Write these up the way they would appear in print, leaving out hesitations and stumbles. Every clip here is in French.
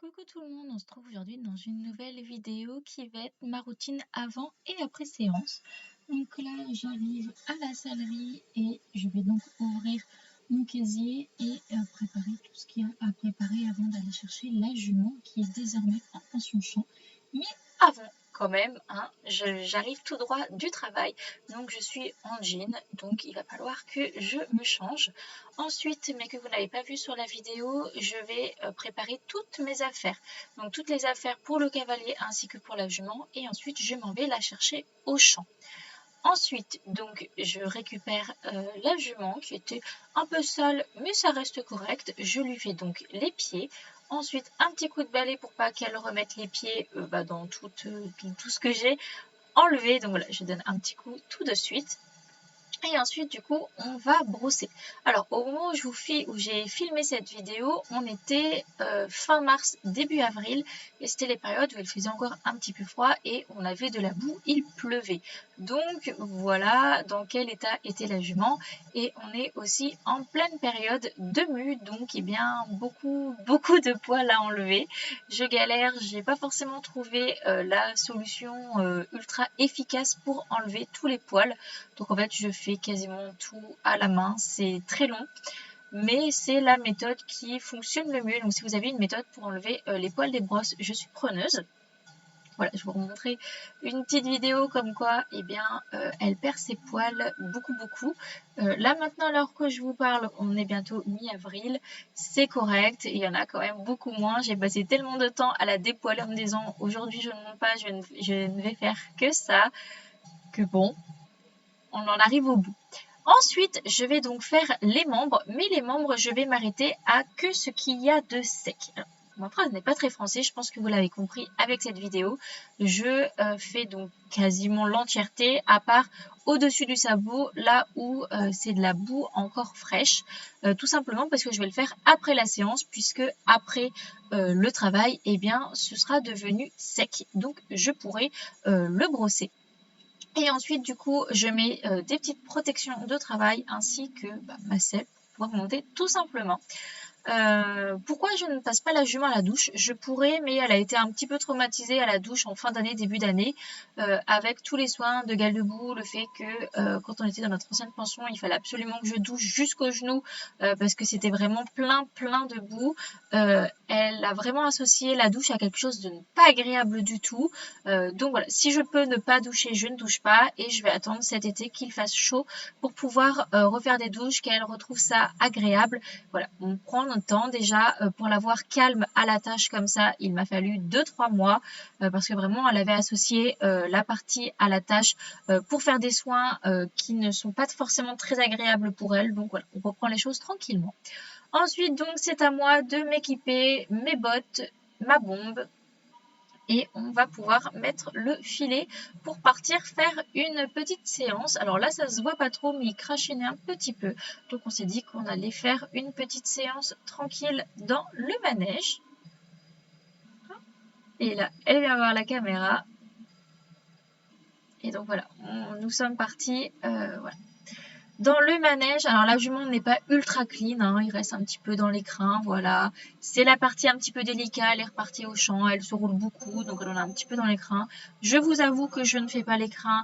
Coucou tout le monde, on se trouve aujourd'hui dans une nouvelle vidéo qui va être ma routine avant et après séance. Donc là, j'arrive à la salerie et je vais donc ouvrir mon casier et préparer tout ce qu'il y a à préparer avant d'aller chercher la jument qui est désormais en pension champ. Mais avant, quand même, hein, j'arrive tout droit du travail, donc je suis en jean, donc il va falloir que je me change. Ensuite, mais que vous n'avez pas vu sur la vidéo, je vais préparer toutes mes affaires. Donc toutes les affaires pour le cavalier ainsi que pour la jument. Et ensuite, je m'en vais la chercher au champ. Ensuite, donc, je récupère la jument qui était un peu sale, mais ça reste correct. Je lui fais donc les pieds. Ensuite, un petit coup de balai pour pas qu'elle remette les pieds dans tout ce que j'ai enlevé. Donc voilà, je donne un petit coup tout de suite. Et ensuite, du coup, on va brosser. Alors, au moment où j'ai filmé cette vidéo, on était fin mars, début avril, et c'était les périodes où il faisait encore un petit peu froid et on avait de la boue, il pleuvait. Donc, voilà dans quel état était la jument. Et on est aussi en pleine période de mue, donc, eh bien, beaucoup de poils à enlever. Je galère, j'ai pas forcément trouvé la solution ultra efficace pour enlever tous les poils. Donc en fait, je fais quasiment tout à la main. C'est très long, mais c'est la méthode qui fonctionne le mieux. Donc si vous avez une méthode pour enlever les poils des brosses, je suis preneuse. Voilà, je vais vous montrer une petite vidéo comme quoi, eh bien, elle perd ses poils beaucoup. Là maintenant, alors que je vous parle, on est bientôt mi-avril, c'est correct. Il y en a quand même beaucoup moins. J'ai passé tellement de temps à la dépoiler en me disant aujourd'hui je ne monte pas, je ne vais faire que ça, que bon, on en arrive au bout. Ensuite, je vais donc faire les membres, mais les membres, je vais m'arrêter à que ce qu'il y a de sec. Alors, ma phrase n'est pas très français, je pense que vous l'avez compris avec cette vidéo. Je fais donc quasiment l'entièreté, à part au-dessus du sabot, là où c'est de la boue encore fraîche. Tout simplement parce que je vais le faire après la séance, puisque après le travail, eh bien, ce sera devenu sec. Donc, je pourrai le brosser. Et ensuite, du coup, je mets des petites protections de travail ainsi que ma selle pour pouvoir monter tout simplement. Pourquoi je ne passe pas la jument à la douche? Je pourrais, mais elle a été un petit peu traumatisée à la douche en fin d'année, début d'année, avec tous les soins de gale de boue, le fait que quand on était dans notre ancienne pension, il fallait absolument que je douche jusqu'aux genoux parce que c'était vraiment plein de boue. Elle a vraiment associé la douche à quelque chose de pas agréable du tout. Donc voilà, si je peux ne pas doucher, je ne douche pas et je vais attendre cet été qu'il fasse chaud pour pouvoir refaire des douches, qu'elle retrouve ça agréable. Voilà, on prend notre temps déjà pour l'avoir calme à la tâche comme ça. Il m'a fallu 2-3 mois parce que vraiment elle avait associé la partie à la tâche pour faire des soins qui ne sont pas forcément très agréables pour elle. Donc voilà, on reprend les choses tranquillement. Ensuite donc c'est à moi de m'équiper, mes bottes, ma bombe, et on va pouvoir mettre le filet pour partir faire une petite séance. Alors là, ça se voit pas trop, mais il crachinait un petit peu. Donc on s'est dit qu'on allait faire une petite séance tranquille dans le manège. Et là, elle vient voir la caméra. Et donc voilà, nous sommes partis. Voilà. Dans le manège, alors la jument n'est pas ultra clean, hein, il reste un petit peu dans l'écrin, voilà. C'est la partie un petit peu délicate, elle est repartie au champ, elle se roule beaucoup, donc elle en a un petit peu dans l'écrin. Je vous avoue que je ne fais pas l'écrin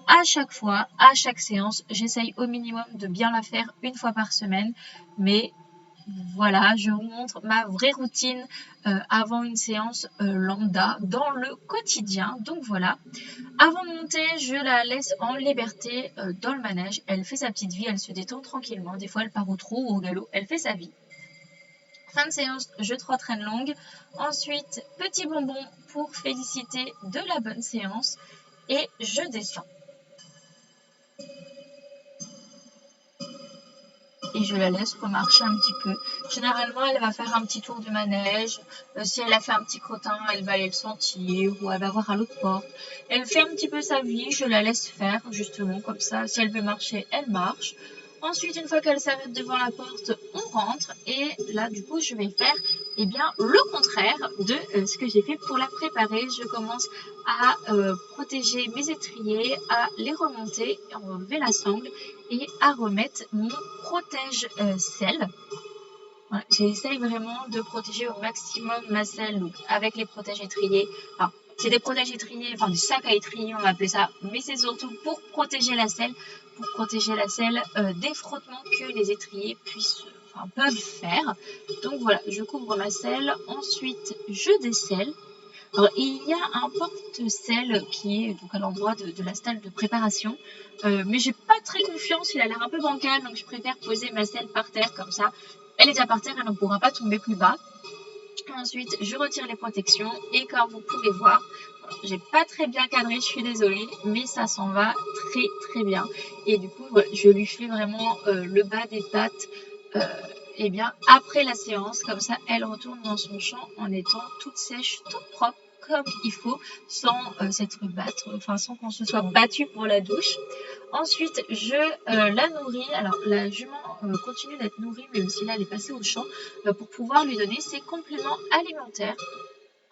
à chaque fois, à chaque séance. J'essaye au minimum de bien la faire une fois par semaine, mais voilà, je vous montre ma vraie routine avant une séance lambda dans le quotidien. Donc voilà. Avant de monter, je la laisse en liberté dans le manège. Elle fait sa petite vie, elle se détend tranquillement. Des fois, elle part au trot ou au galop, elle fait sa vie. Fin de séance, je traîne longue. Ensuite, petit bonbon pour féliciter de la bonne séance. Et je descends. Et je la laisse remarcher un petit peu. Généralement, elle va faire un petit tour du manège. Si elle a fait un petit crottin, elle va aller le sentir ou elle va voir à l'autre porte. Elle fait un petit peu sa vie, je la laisse faire justement comme ça. Si elle veut marcher, elle marche. Ensuite, une fois qu'elle s'arrête devant la porte, on rentre. Et là, du coup, je vais faire le contraire de ce que j'ai fait pour la préparer. Je commence à protéger mes étriers, à les remonter, à enlever la sangle et à remettre mon protège sel. Voilà, j'essaye vraiment de protéger au maximum ma selle, donc avec les protèges étriers. Enfin, c'est des protèges étriers, enfin des sacs à étrier, on va appeler ça, mais c'est surtout pour protéger la selle, des frottements que les étriers peuvent faire. Donc voilà, je couvre ma selle, ensuite je décelle. Alors, il y a un porte-selle qui est donc à l'endroit de la stalle de préparation, mais j'ai pas très confiance, il a l'air un peu bancal, donc je préfère poser ma selle par terre comme ça. Elle est déjà par terre, elle ne pourra pas tomber plus bas. Ensuite, je retire les protections et comme vous pouvez voir, j'ai pas très bien cadré, je suis désolée, mais ça s'en va très très bien. Et du coup, voilà, je lui fais vraiment le bas des pattes. Et bien après la séance, comme ça elle retourne dans son champ en étant toute sèche, toute propre comme il faut, sans s'être battre, enfin sans qu'on se soit battu pour la douche. Ensuite je la nourris, alors la jument continue d'être nourrie même si là elle est passée au champ, pour pouvoir lui donner ses compléments alimentaires.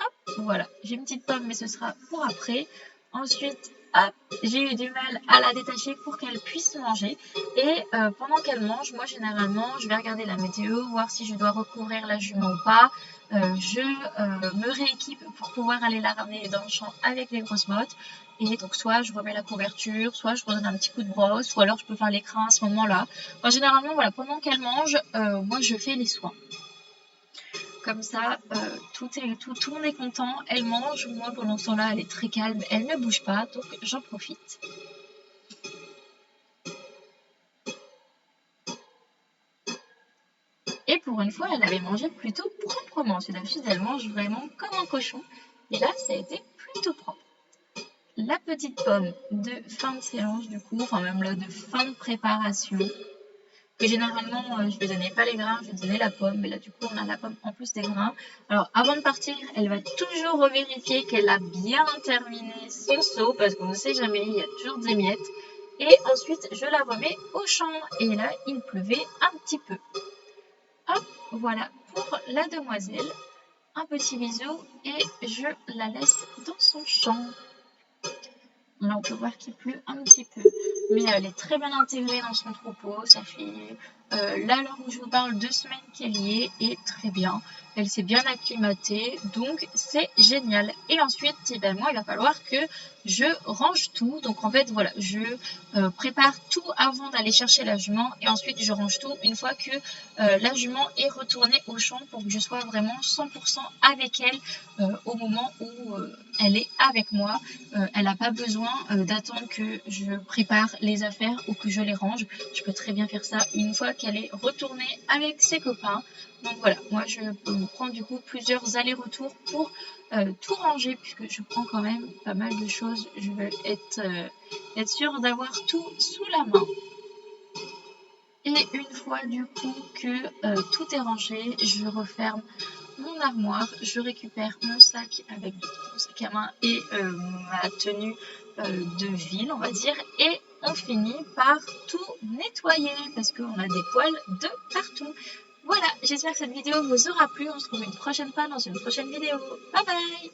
Hop, voilà, j'ai une petite pomme mais ce sera pour après. Ensuite, hop, j'ai eu du mal à la détacher pour qu'elle puisse manger. Et pendant qu'elle mange, moi généralement, je vais regarder la météo, voir si je dois recouvrir la jument ou pas. Je me rééquipe pour pouvoir aller la ramener dans le champ avec les grosses bottes. Et donc soit je remets la couverture, soit je redonne un petit coup de brosse, ou alors je peux faire l'écran à ce moment-là. Enfin, généralement, voilà, pendant qu'elle mange, moi je fais les soins. Comme ça, tout le monde est content, elle mange, moi pendant ce temps-là, elle est très calme, elle ne bouge pas, donc j'en profite. Et pour une fois, elle avait mangé plutôt proprement. C'est d'habitude, elle mange vraiment comme un cochon. Et là, ça a été plutôt propre. La petite pomme de fin de séance, du coup, enfin même là, de fin de préparation, que généralement je ne donnais pas les grains, je donnais la pomme, mais là du coup on a la pomme en plus des grains. Alors avant de partir, elle va toujours revérifier qu'elle a bien terminé son seau, parce qu'on ne sait jamais, il y a toujours des miettes. Et ensuite je la remets au champ, et là il pleuvait un petit peu. Hop, voilà pour la demoiselle, un petit bisou, et je la laisse dans son champ. Là, on peut voir qu'il pleut un petit peu, mais elle est très bien intégrée dans son troupeau. Ça fait là, à l'heure où je vous parle, 2 semaines qu'elle y est et très bien. Elle s'est bien acclimatée, donc c'est génial. Et ensuite, moi, il va falloir que je range tout. Donc en fait, voilà, je prépare tout avant d'aller chercher la jument et ensuite je range tout une fois que la jument est retournée au champ pour que je sois vraiment 100% avec elle au moment où elle est avec moi. Elle n'a pas besoin d'attendre que je prépare les affaires ou que je les range. Je peux très bien faire ça une fois qu'elle est retournée avec ses copains. Donc voilà, moi je prends du coup plusieurs allers-retours pour tout ranger puisque je prends quand même pas mal de choses. Je veux être sûre d'avoir tout sous la main. Et une fois du coup que tout est rangé, je referme mon armoire, je récupère mon sac avec mon sac à main et ma tenue de ville, on va dire, et on finit par tout nettoyer parce qu'on a des poils de partout. Voilà, j'espère que cette vidéo vous aura plu. On se retrouve une prochaine fois dans une prochaine vidéo. Bye bye!